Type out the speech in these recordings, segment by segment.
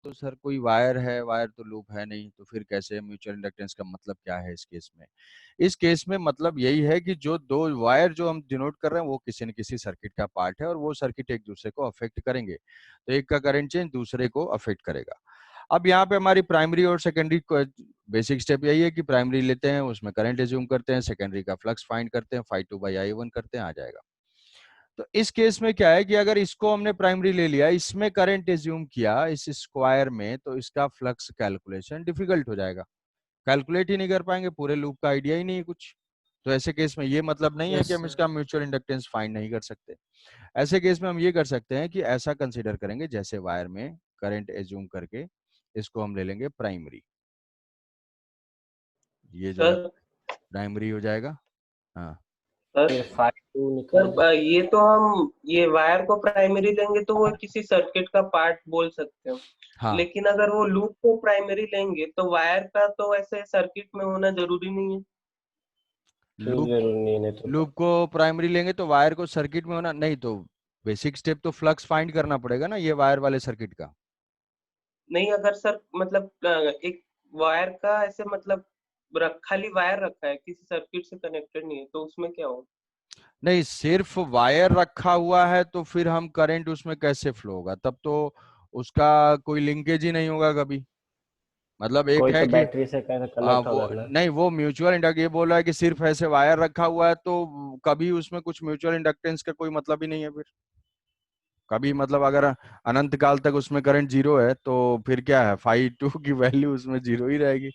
तो सर कोई वायर है, वायर तो लूप है नहीं, तो फिर कैसे म्यूचुअल इंडक्टेंस का मतलब क्या है इस केस में? इस केस में मतलब यही है कि जो दो वायर जो हम डिनोट कर रहे हैं वो किसी न किसी सर्किट का पार्ट है और वो सर्किट एक दूसरे को अफेक्ट करेंगे, तो एक का करंट चेंज दूसरे को अफेक्ट करेगा। अब यहाँ पे हमारी प्राइमरी और सेकेंडरी बेसिक स्टेप यही है कि प्राइमरी लेते हैं, उसमें करंट एज्यूम करते हैं, सेकेंडरी का फ्लक्स फाइंड करते हैं, phi 2 बाई I1 करते हैं, आ जाएगा। तो इस केस में क्या है कि अगर इसको हमने प्राइमरी ले लिया, इसमें करंट एज्यूम किया इस स्क्वायर में, तो इसका फ्लक्स कैलकुलेशन डिफिकल्ट हो जाएगा, कैलकुलेट ही नहीं कर पाएंगे, पूरे लूप का आइडिया ही नहीं है कुछ। तो ऐसे केस में ये मतलब नहीं है कि यस हम सर। इसका म्यूचुअल इंडक्टेंस फाइंड नहीं कर सकते। ऐसे केस में हम ये कर सकते हैं कि ऐसा कंसीडर करेंगे जैसे वायर में करंट एज्यूम करके इसको हम ले लेंगे प्राइमरी, ये जो है सर प्राइमरी हो जाएगा। हाँ सर फिर 5 2 सर निकाल दो। ये तो हम ये वायर को प्राइमरी लेंगे तो वो किसी सर्किट का पार्ट बोल सकते हैं, हाँ, लेकिन अगर वो लूप को प्राइमरी लेंगे तो वायर का तो ऐसे सर्किट में होना जरूरी नहीं है। क्यों लूप जरूरी नहीं है नहीं तो? लूप को प्राइमरी लेंगे तो वायर को सर्किट में होना नहीं, तो बेसिक स्टेप तो फ्लक्स फाइंड करना पड़ेगा ना ये वायर वाले सर्किट का। नहीं अगर सर मतलब एक वायर का ऐसे मतलब खाली वायर रखा है किसी सर्किट से कनेक्टेड नहीं है तो उसमें क्या हो? नहीं, सिर्फ वायर रखा हुआ है तो फिर हम करंट उसमें कैसे फ्लो होगा, तब तो उसका कोई लिंकेज ही नहीं होगा कभी। मतलब एक कोई है तो कि बैटरी से कैसे कनेक्ट वो होगा ना। नहीं, वो म्यूचुअल इंडक्ट ये बोल रहा है कि सिर्फ ऐसे वायर रखा हुआ है तो कभी उसमें कुछ म्यूचुअल इंडक्टेंस का कोई मतलब ही नहीं है फिर कभी, मतलब अगर अनंत काल तक उसमें करंट जीरो है तो फिर क्या है, phi 2 की वैल्यू उसमें जीरो ही रहेगी,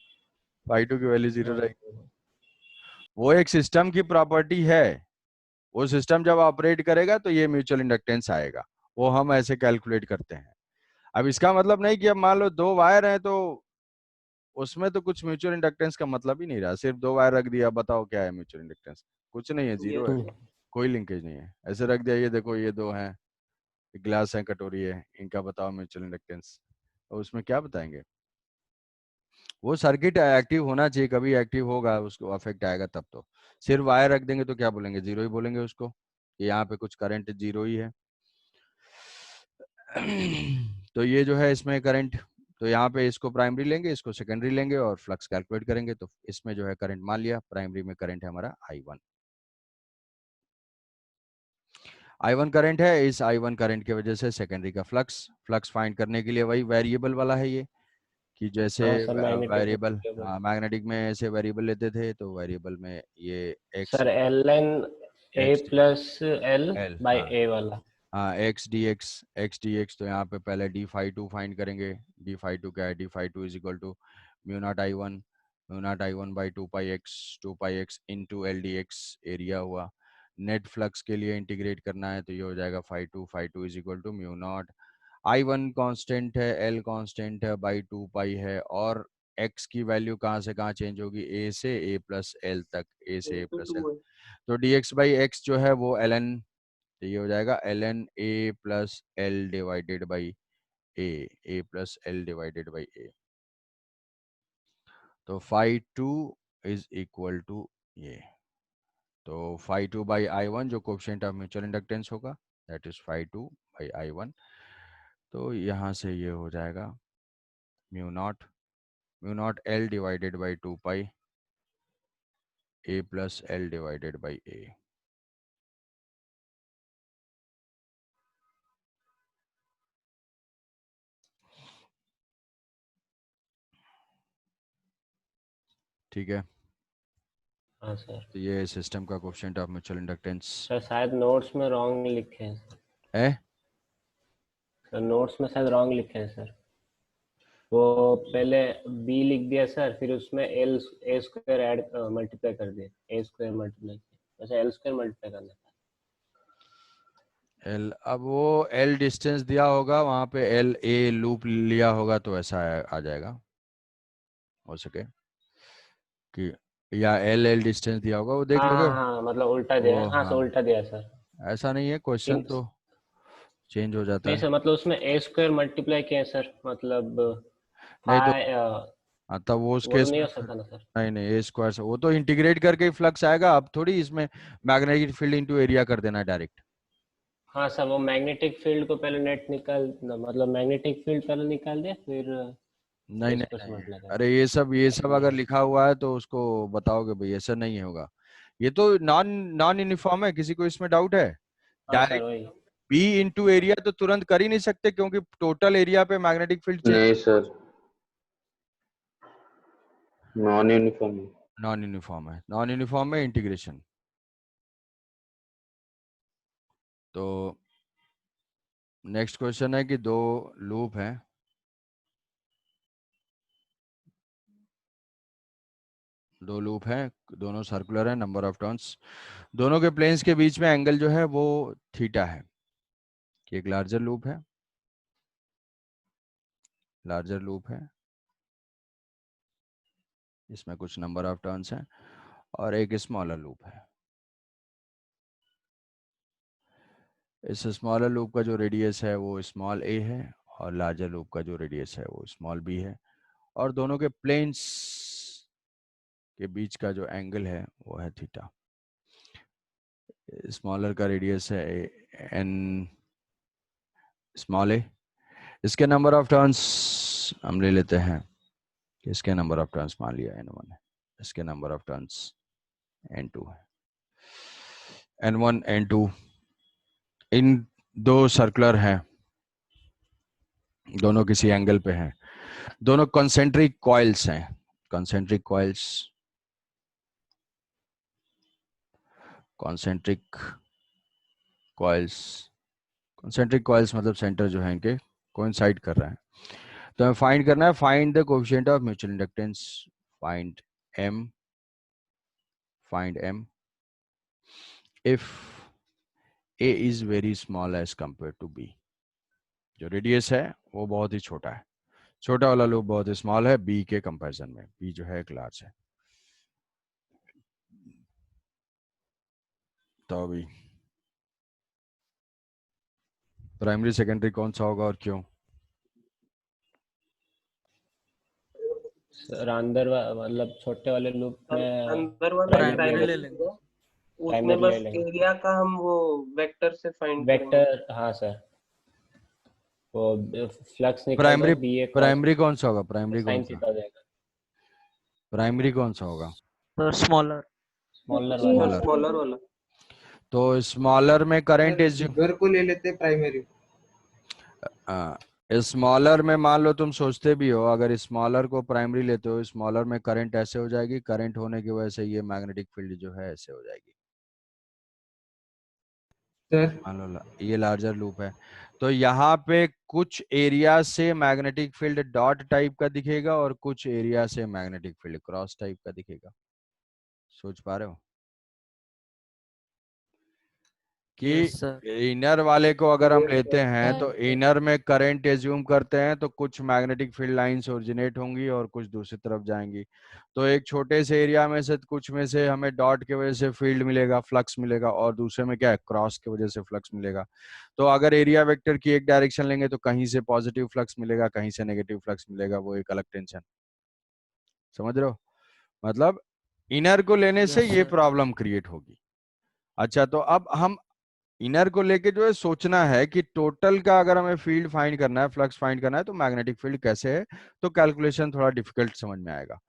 phi 2 की वैल्यू जीरो हाँ। रहेगी। वो एक सिस्टम की प्रॉपर्टी है, वो सिस्टम जब ऑपरेट करेगा तो ये म्यूचुअल इंडक्टेंस आएगा, वो हम ऐसे कैलकुलेट करते हैं। अब इसका मतलब नहीं कि अब मान लो दो वायर हैं तो उसमें तो कुछ म्यूचुअल इंडक्टेंस का मतलब ही नहीं रहा, सिर्फ दो वायर रख दिया, बताओ क्या है म्यूचुअल इंडक्टेंस? कुछ नहीं है, ये जीरो है, तो कोई लिंकेज नहीं है। ऐसे रख दिया, ये देखो ये दो हैं, गिलास है, कटोरी है, इनका बताओ म्यूचुअल इंडक्टेंस, और उसमें क्या बताएंगे? वो सर्किट एक्टिव होना चाहिए, कभी एक्टिव होगा उसको अफेक्ट आएगा तब तो। सिर्फ वायर रख देंगे तो क्या बोलेंगे, जीरो ही बोलेंगे उसको, कि यहाँ पे कुछ करंट जीरो ही है। तो ये जो है इसमें करंट, तो यहाँ पे इसको प्राइमरी लेंगे, इसको सेकेंडरी लेंगे और फ्लक्स कैलकुलेट करेंगे, तो इसमें जो है करंट मान लिया प्राइमरी में करंट है हमारा I1। I1 करंट है, इस I1 करंट की वजह से सेकेंडरी का फ्लक्स, फ्लक्स फाइंड करने के लिए वही वेरिएबल वाला है ये, कि जैसे हाँ sir, magnetic variable variable. Magnetic में ऐसे वेरिएबल लेते थे, तो वेरिएबल में ये x sir LN A x plus L L, by हाँ A वाला। हाँ, एक्स डी एक्स, तो यहाँ पे पहले d phi 2 फाइंड करेंगे। d phi 2 क्या है, d phi 2 is equal to mu naught I one by 2 pi x into L d x, area हुआ। नेट फ्लक्स के लिए इंटीग्रेट करना है तो ये हो जाएगा phi 2 is equal to mu naught, I1 constant है, L कांस्टेंट है, बाई 2 पाई है, और x की वैल्यू कहाँ से कहाँ चेंज होगी, a से a प्लस एल तक, a से a प्लस एल, टू है। तो dx बाई एक्स जो है वो ln, तो ये हो जाएगा ln a plus L divided by a plus L divided by a, तो phi 2 इज इक्वल टू ये, तो phi 2 बाई I1 जो कोफिशिएंट ऑफ म्यूचुअल इंडक्टेंस होगा, that is phi 2 by I1, तो यहाँ से ये हो जाएगा mu naught L divided by 2 pi a plus L divided by a। ठीक है, हाँ सर। तो ये सिस्टम का coefficient of mutual inductance sir शायद नोट्स में रॉन्ग लिखे हैं सर। है। सर नोट्स में शायद रॉन्ग लिखे हैं सर। वो पहले B लिख दिया सर, फिर उसमें L A square add multiply कर दिया, A स्क्वायर मल्टीप्लाई किया, वैसे L स्क्वायर मल्टीप्लाई करना था। एल, अब वो एल डिस्टेंस दिया होगा वहां पे, एल ए लूप लिया होगा तो ऐसा आ जाएगा, हो सके कि, या एल एल डिस्टेंस दिया होगा, वो देख हाँ लोगे। हाँ हाँ, मतलब उल्टा दिया वो है, हाँ सर हाँ, उल्टा दिया है सर। ऐसा नहीं है, क्वेश्चन इन- तो चेंज हो जाता नहीं है। सर, मतलब उसमें A स्क्वायर मल्टीप्लाई किया है सर, मतलब नहीं तो फाइ तब वो उस वो तो केस नहीं में हो फिर, सकता ना सर। नहीं नहीं, ए स्क्वायर से वो तो इंटीग्रेट करके ही फ्लक्स आएगा, अब थोड़ी इसमें मैग्नेटिक फील्ड इनटू एरिया कर देना डायरेक्ट। हाँ सर, वो मैग्नेटिक फील्ड को पहले नेट निकाल, मतलब मैग्नेटिक फील्ड पहले निकाल दे, फिर नहीं नहीं इसको नहीं, समझ लगा। अरे ये सब नहीं अगर है। लिखा हुआ है तो उसको बताओगे भाई, ऐसा नहीं होगा। ये तो नॉन नॉन यूनिफॉर्म है, किसी को इसमें डाउट है? हाँ सर डायरेक्ट वही। बी इंटू एरिया तो तुरंत कर ही नहीं सकते, क्योंकि टोटल एरिया पे मैग्नेटिक फील्ड चेंज। नहीं सर, नॉन यूनिफॉर्म है। नॉन यूनिफॉर्म है, नॉन यूनिफॉर्म में इंटीग्रेशन। तो नेक्स्ट क्वेश्चन है कि दो लूप हैं, दो लूप हैं, दोनों सर्कुलर हैं, नंबर ऑफ टर्न्स, दोनों के प्लेन्स के बीच में एंगल जो है वो थीटा है। एक लार्जर लूप है, लार्जर लूप है, इसमें कुछ नंबर ऑफ टर्न्स हैं, और एक स्मॉलर लूप है। इस स्मॉलर लूप का जो रेडियस है वो स्मॉल a है, और लार्जर लूप का जो रेडियस है वो स्मॉल b है, और दोनों के प्लेन्स के बीच का जो एंगल है वो है थीटा। स्मॉलर का रेडियस है n स्मॉल a। इसके नंबर ऑफ टर्न्स हम ले लेते हैं, इसके नंबर ऑफ टर्न्स मान लिया n1 है, इसके नंबर ऑफ टर्न्स n2 है। n1 n2 इन दो सर्कुलर हैं, दोनों किसी एंगल पे हैं, दोनों कॉन्सेंट्रिक कॉइल्स हैं, concentric coils, concentric coils, concentric coils मतलब सेंटर जो है इनके कोइंसाइड कर रहा है। तो हमें फाइंड करना है, find the coefficient of mutual inductance, find m, find m if a is very small as compared to b। जो रेडियस है वो बहुत ही छोटा है, छोटा वाला लूप बहुत ही स्मॉल है b के कंपैरिजन में, b जो है एक लार्ज है। तो अभी प्राइमरी सेकेंडरी कौन सा होगा और क्यों? सर अंदर मतलब छोटे वाले लूप में अंदर वाला प्राइमरी प्राइमरी ले लेंगे, उसमें प्राइमरी ले बस लेंगे। एरिया का हम वो वेक्टर से फाइंड करेंगे। वेक्टर, हाँ सर, वो फ्लक्स निकाल दो प्राइमरी, बी ए कॉस प्राइमरी कौन सा होगा, प्राइमरी कौन साइन सा, थीटा हो जाएगा। प्राइमरी कौन सा होगा? Sir smaller. स्मॉलर वाला। स्मॉलर। स्मॉलर वाला। तो स्मॉलर में करंट एज्यूम, फिगर को ले लेते प्राइमरी। स्मॉलर में मान लो तुम सोचते भी हो, अगर स्मॉलर को प्राइमरी लेते हो, स्मॉलर में करंट ऐसे हो जाएगी, करंट होने की वजह से ये मैग्नेटिक फील्ड जो है ऐसे हो जाएगी। सर मान लो ये लार्जर लूप है, तो यहाँ पे कुछ एरिया से मैग्नेटिक फील्ड डॉट टाइप का दिखेगा और कुछ एरिया से मैग्नेटिक फील्ड क्रॉस टाइप का दिखेगा। सोच पा रहे हो कि यस सर। इनर वाले को अगर हम लेते हैं तो इनर में करंट एज्यूम करते हैं, तो कुछ मैग्नेटिक फील्ड लाइंस ओरिजिनेट होंगी और कुछ दूसरी तरफ जाएंगी। तो एक छोटे से एरिया में से कुछ में से हमें डॉट की वजह से फील्ड मिलेगा, फ्लक्स मिलेगा, और दूसरे में क्या है, क्रॉस की वजह से फ्लक्स मिलेगा। तो अगर एरिया वेक्टर की एक डायरेक्शन लेंगे तो कहीं से पॉजिटिव फ्लक्स मिलेगा, कहीं से नेगेटिव फ्लक्स मिलेगा, वो एक अलग टेंशन। समझ रहे हो? मतलब इनर को लेने से यस ये सर। प्रॉब्लम क्रिएट होगी। अच्छा, तो अब हम इनर को लेके जो है सोचना है कि टोटल का अगर हमें फील्ड फाइंड करना है, फ्लक्स फाइंड करना है, तो मैग्नेटिक फील्ड कैसे है, तो कैलकुलेशन थोड़ा डिफिकल्ट समझ में आएगा।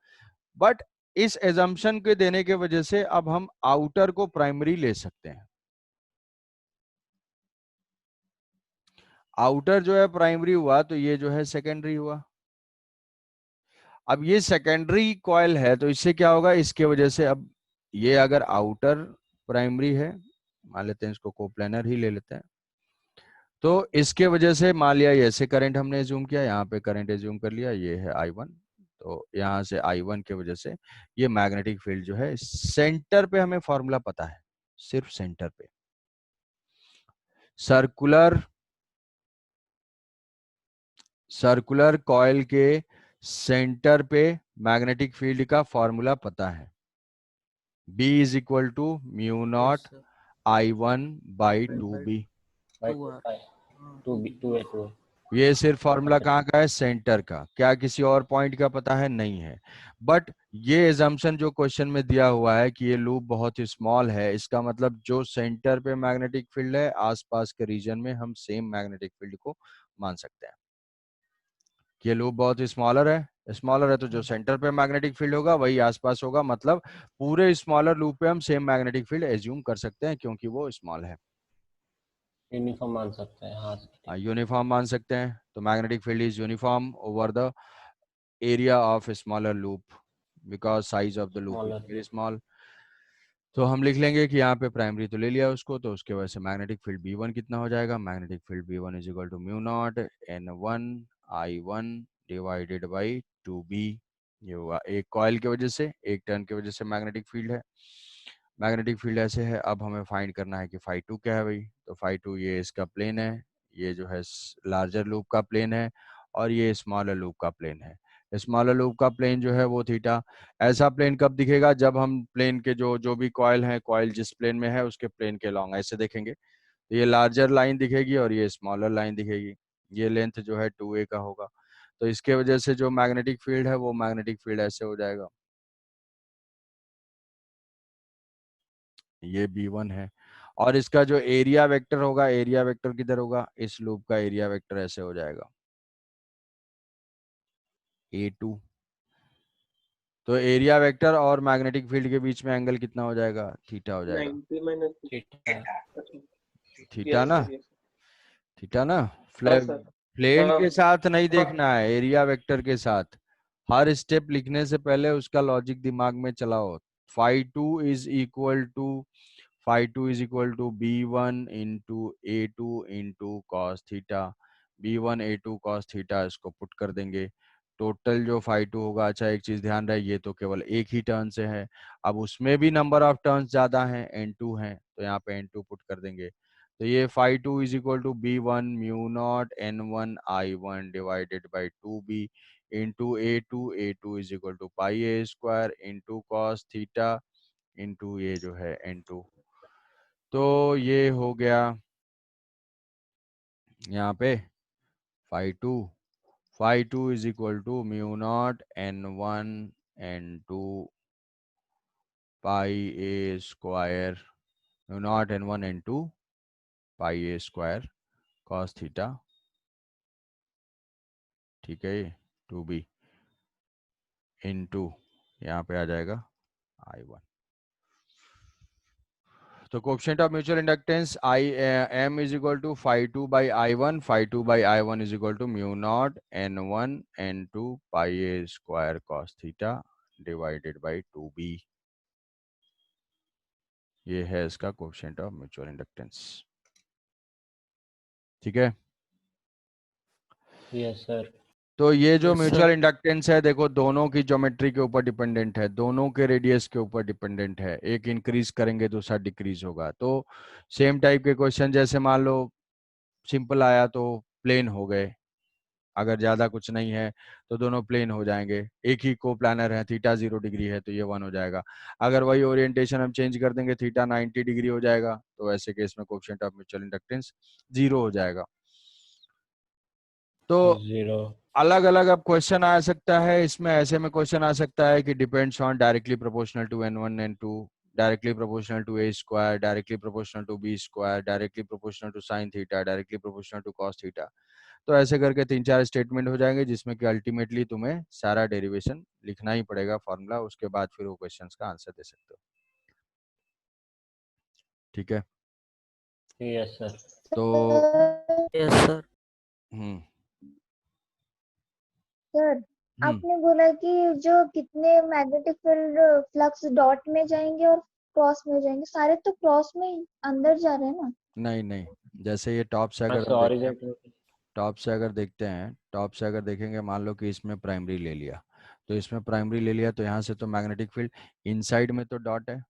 बट इस एजम्पशन के देने के वजह से अब हम आउटर को प्राइमरी ले सकते हैं। आउटर जो है प्राइमरी हुआ तो ये जो है सेकेंडरी हुआ। अब ये सेकेंडरी कॉइल है तो इससे क्या होगा, इसके वजह से अब ये अगर आउटर प्राइमरी है, मान लेते हैं इसको कोप्लेनर ही ले लेते हैं, तो इसके वजह से मान लिया ऐसे करंट हमने एज्यूम किया, यहाँ पे करंट एज्यूम कर लिया, ये है I1, तो यहाँ से I1 के वजह से ये मैग्नेटिक फील्ड जो है सेंटर पे, हमें फॉर्मूला पता है, सिर्फ सेंटर पे सर्कुलर कॉइल के सेंटर पे मैग्नेटिक फील्ड का फॉर्मूला पता है, B is equal to mu naught I1 by 2B। ये सिर्फ फॉर्मूला कहाँ का है, सेंटर का, क्या किसी और पॉइंट का पता है? नहीं है। बट ये एजम्पशन जो क्वेश्चन में दिया हुआ है कि ये लूप बहुत ही स्मॉल है, इसका मतलब जो सेंटर पे मैग्नेटिक फील्ड है आसपास के रीजन में हम सेम मैग्नेटिक फील्ड को मान सकते हैं। ये लूप बहुत ही स्मॉलर है तो जो सेंटर पे मैग्नेटिक फील्ड होगा वही आसपास होगा, मतलब पूरे स्मॉलर लूप पे हम सेम मैग्नेटिक फील्ड एज्यूम कर सकते हैं क्योंकि वो स्मॉल है। यूनिफॉर्म मान सकते हैं, हाँ सर। यूनिफॉर्म मान सकते हैं, तो magnetic field is uniform over the area of smaller loop because size of the loop is smaller. Very small. तो हम लिख लेंगे कि यहाँ पे प्राइमरी तो ले लिया उसको, तो उसके वजह से मैग्नेटिक फील्ड B1 कितना हो जाएगा, magnetic field B1 is equal to mu naught N1 I1 divided by 2B। ये हुआ एक कॉइल की वजह से, एक टर्न की वजह से मैग्नेटिक फील्ड है। मैग्नेटिक फील्ड ऐसे है, अब हमें फाइंड करना है कि फाई 2 क्या है भाई। तो फाई 2 ये इसका प्लेन है, ये जो है लार्जर लूप का प्लेन है, और ये स्मॉलर लूप का प्लेन है। स्मॉलर लूप का प्लेन जो है वो थीटा। ऐसा प्लेन कब दिखेगा, जब हम प्लेन के जो जो भी कॉइल है, कॉइल जिस प्लेन में है उसके प्लेन के लॉन्ग ऐसे देखेंगे तो ये लार्जर लाइन दिखेगी और ये स्मॉलर लाइन दिखेगी। ये लेंथ जो है 2a का होगा, तो इसके वजह से जो मैग्नेटिक फील्ड है वो मैग्नेटिक फील्ड ऐसे हो जाएगा, ये B1 है। और इसका जो एरिया वेक्टर होगा, एरिया वेक्टर किधर होगा, इस लूप का एरिया वेक्टर ऐसे हो जाएगा A2। तो एरिया वेक्टर और मैग्नेटिक फील्ड के बीच में एंगल कितना हो जाएगा, थीटा हो जाएगा। 90 माइनस थीटा। थीटा यस ना, सर, यस थीटा ना। हाँ सर। प्लेन हाँ के साथ नहीं हाँ देखना है, एरिया वेक्टर के साथ। हर स्टेप लिखने से पहले उसका लॉजिक दिमाग में चलाओ। Phi two is equal to B1 into cos theta. B1 A2 cos theta, इसको पुट कर देंगे। टोटल जो फाई 2 होगा, अच्छा एक चीज ध्यान रहे, ये तो केवल एक ही टर्न से है, अब उसमें भी नंबर ऑफ टर्न्स ज्यादा हैं, N2 हैं, तो यहाँ पे N2 पुट कर देंगे। तो ये phi 2 is equal to B1 mu naught N1 I1 divided by 2B into A2 is equal to pi A square into cos theta into ये जो है N2। तो ये हो गया यहाँ पे phi two is equal to mu naught N1 N2 pi A square, mu naught N1 N2 pi A square cos theta, ठीक है, ये 2B इंटू यहाँ पे आ जाएगा I1। तो coefficient of mutual inductance I M is equal to phi 2 by I1, phi 2 by I1 is equal to mu naught N1 N2 pi A square cos theta divided by 2B। ये है इसका coefficient of mutual inductance, ठीक है। Yes sir. तो ये जो Yes, sir. Mutual inductance है, देखो दोनों की ज्योमेट्री के ऊपर डिपेंडेंट है, दोनों के रेडियस के ऊपर डिपेंडेंट है, एक इंक्रीज करेंगे दूसरा डिक्रीज होगा। तो सेम टाइप के क्वेश्चन जैसे मान लो सिंपल आया तो प्लेन हो गए, अगर ज्यादा कुछ नहीं है तो दोनों प्लेन हो जाएंगे, एक ही को प्लानर है, थीटा 0 डिग्री है तो ये 1 हो जाएगा। अगर वही ओरिएंटेशन हम चेंज कर देंगे, थीटा 90 डिग्री हो जाएगा, तो ऐसे केस में कोएफिशिएंट ऑफ म्यूचुअल इंडक्टेंस 0 हो जाएगा। तो 0। अलग अलग अब क्वेश्चन आ सकता है इसमें, ऐसे में क्वेश्चन आ सकता है कि depends on directly proportional to N1 N2, directly proportional to A square, directly proportional to B square, directly proportional to sine theta, directly proportional to cos theta. तो ऐसे करके 3-4 स्टेटमेंट हो जाएंगे जिसमें कि अल्टीमेटली तुम्हें सारा डेरिवेशन लिखना ही पड़ेगा फॉर्मूला, उसके बाद फिर वो क्वेश्चंस का आंसर दे सकते हो, ठीक है। Yes sir. तो यस सर। हम्म सर, हम्म आपने बोला कि जो कितने मैग्नेटिक फील्ड फ्लक्स डॉट में जाएंगे और क्रॉस में जाएंगे, सारे तो क्रॉस में ही अंदर जा रहे हैं ना। नहीं नहीं, जैसे ये टॉप से अगर अच्छा, हम देखते हैं, हॉरिजॉन्टल। टॉप से अगर देखेंगे, मान लो कि इसमें प्राइमरी ले लिया, तो इसमें प्राइमरी ले लिया तो यहाँ से तो मैग्नेटिक फील्ड इनसाइड में तो डॉट है,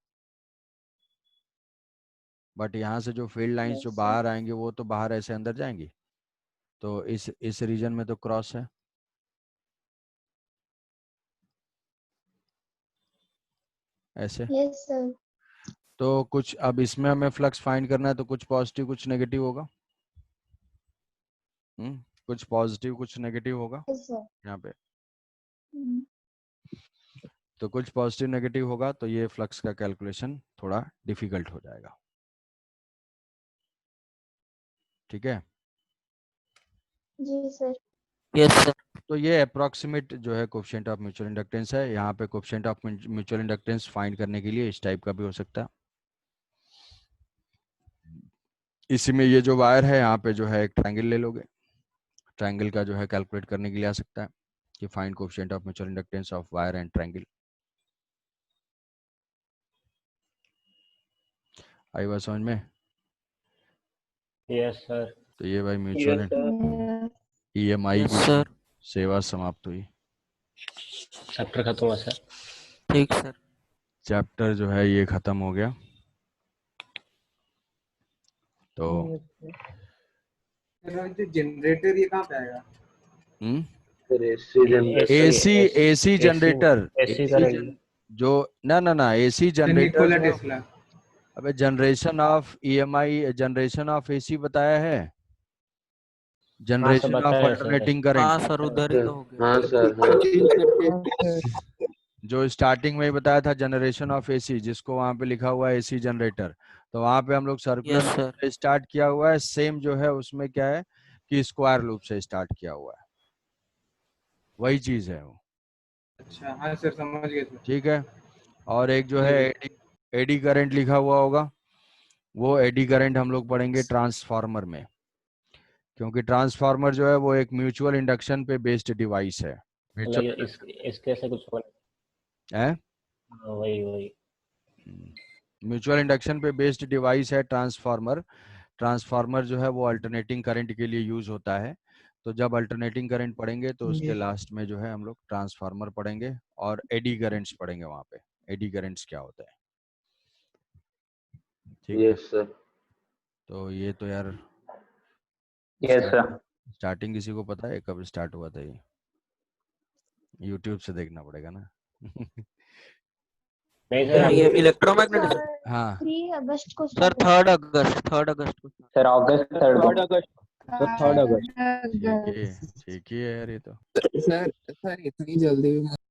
बट यहाँ से जो फील्ड लाइंस जो यस सर। बाहर आएंगे वो तो बाहर ऐसे अंदर जाएंगी, तो इस रीजन में तो क्रॉस है ऐसे। Yes sir. तो कुछ अब इसमें हमें फ्लक्स फाइंड करना है, तो कुछ पॉजिटिव कुछ नेगेटिव होगा, कुछ पॉजिटिव कुछ नेगेटिव होगा यस सर। यहाँ पे। हम्म, तो कुछ पॉजिटिव नेगेटिव होगा तो ये फ्लक्स का कैलकुलेशन थोड़ा डिफिकल्ट हो जाएगा। ठीक है, जी सर। Yes sir. तो ये अप्रोक्सीमेट जो है कोफिशिएंट ऑफ म्यूचुअल इंडक्टेंस है। यहाँ पे coefficient of mutual inductance find करने के लिए इस टाइप का भी हो सकता है। इसी में ये जो वायर है यहाँ पे जो है एक ट्रायंगल ले लोगे, ट्रायंगल का जो है कैलकुलेट करने के लिए आ सकता है कि find coefficient of mutual inductance of wire and triangle. आई बात समझ में? Yes sir. तो ये भाई mutual yes sir. EMI yes की सर। सेवा समाप्त हुई। चैप्टर खत्म हुआ सर। ठीक सर। चैप्टर जो है ये खत्म हो गया। तो जनरेटर ये कहाँ पे आएगा? फिर AC जनरेटर, AC करंट। जो ना AC जनरेटर निकोला टेस्ला। अबे generation of EMI, generation of AC बताया है, जनरेशन ऑफ बताया सर। अल्टरनेटिंग हाँ करंट। सर, उधर ही तो हो गया। हाँ सर, हाँ। जो स्टार्टिंग में ही बताया था जनरेशन ऑफ AC, जिसको वहां पे लिखा हुआ है AC जनरेटर, तो वहां पे हम लोग यस सर्कुलर सर। से स्टार्ट किया हुआ है। सेम जो है उसमें क्या है कि स्क्वायर लूप से स्टार्ट किया हुआ है, वही चीज है वो। अच्छा हाँ सर, समझ गए सर। ठीक है, और एक जो है एडी करंट लिखा हुआ होगा, वो एडी करंट हम लोग पढ़ेंगे ट्रांसफार्मर में, क्योंकि ट्रांसफार्मर जो है वो एक म्यूचुअल इंडक्शन पे बेस्ड डिवाइस है। इसके से कुछ होगा। है वही म्यूचुअल इंडक्शन पे बेस्ड डिवाइस है ट्रांसफार्मर। ट्रांसफार्मर जो है वो अल्टरनेटिंग करंट के लिए यूज होता है। तो जब अल्टरनेटिंग करंट पढ़ेंगे तो उसके लास्ट में जो है हम लोग ट्रांसफार्मर पढ़ेंगे और एडी करंट्स पढ़ेंगे। वहां पे एडी करंट्स क्या होता है। ठीक है, यस सर। तो ये तो यार यस सर। स्टार्टिंग किसी को पता है कब स्टार्ट हुआ था? ये यूट्यूब से देखना पड़ेगा ना। नहीं सर सर। ये इलेक्ट्रोमैग्नेटिज्म। हाँ 3 अगस्त को सर start 3rd अगस्त को। सर अगस्त 3rd थर्ड अगस्त। हुआ। 3rd अगस्त। ठीक है, ठीक ही है यार ये तो। सर इतनी जल्दी